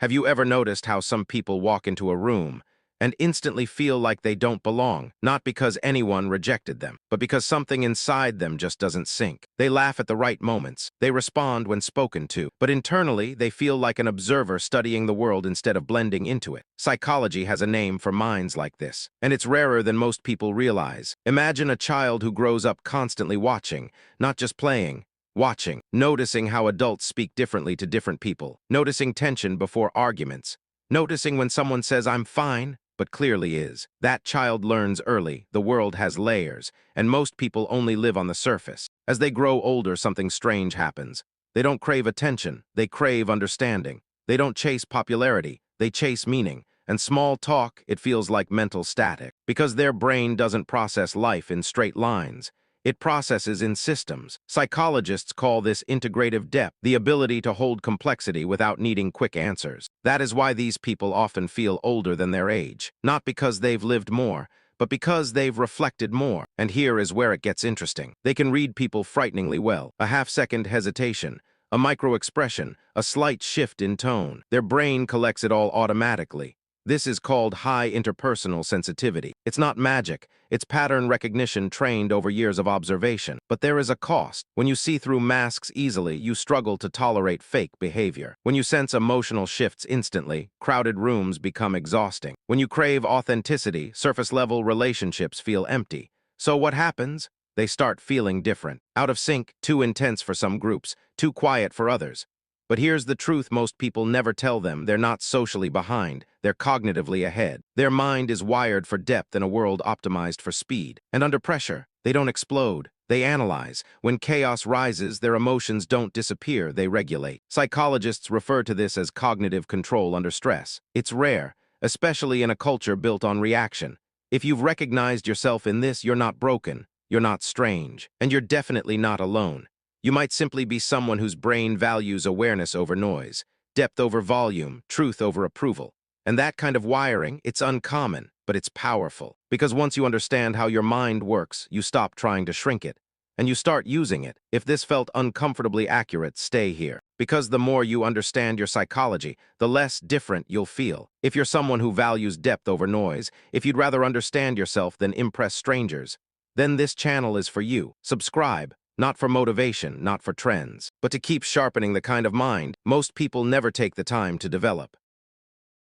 Have you ever noticed how some people walk into a room and instantly feel like they don't belong, not because anyone rejected them, but because something inside them just doesn't sync? They laugh at the right moments, they respond when spoken to, but internally they feel like an observer studying the world instead of blending into it. Psychology has a name for minds like this, and it's rarer than most people realize. Imagine a child who grows up constantly watching, not just playing. Watching, noticing how adults speak differently to different people, noticing tension before arguments, noticing when someone says, "I'm fine," but clearly is. That child learns early, the world has layers, and most people only live on the surface. As they grow older, something strange happens. They don't crave attention, they crave understanding. They don't chase popularity, they chase meaning. And small talk, it feels like mental static, because their brain doesn't process life in straight lines. It processes in systems. Psychologists call this integrative depth, the ability to hold complexity without needing quick answers. That is why these people often feel older than their age, not because they've lived more, but because they've reflected more. And here is where it gets interesting. They can read people frighteningly well. A half-second hesitation, a micro-expression, a slight shift in tone. Their brain collects it all automatically. This is called high interpersonal sensitivity. It's not magic, it's pattern recognition trained over years of observation. But there is a cost. When you see through masks easily, you struggle to tolerate fake behavior. When you sense emotional shifts instantly, crowded rooms become exhausting. When you crave authenticity, surface-level relationships feel empty. So what happens? They start feeling different. Out of sync, too intense for some groups, too quiet for others. But here's the truth most people never tell them. They're not socially behind, they're cognitively ahead. Their mind is wired for depth in a world optimized for speed. And under pressure, they don't explode, they analyze. When chaos rises, their emotions don't disappear, they regulate. Psychologists refer to this as cognitive control under stress. It's rare, especially in a culture built on reaction. If you've recognized yourself in this, you're not broken, you're not strange, and you're definitely not alone. You might simply be someone whose brain values awareness over noise, depth over volume, truth over approval. And that kind of wiring, it's uncommon, but it's powerful. Because once you understand how your mind works, you stop trying to shrink it, and you start using it. If this felt uncomfortably accurate, stay here. Because the more you understand your psychology, the less different you'll feel. If you're someone who values depth over noise, if you'd rather understand yourself than impress strangers, then this channel is for you. Subscribe. Not for motivation, not for trends, but to keep sharpening the kind of mind most people never take the time to develop.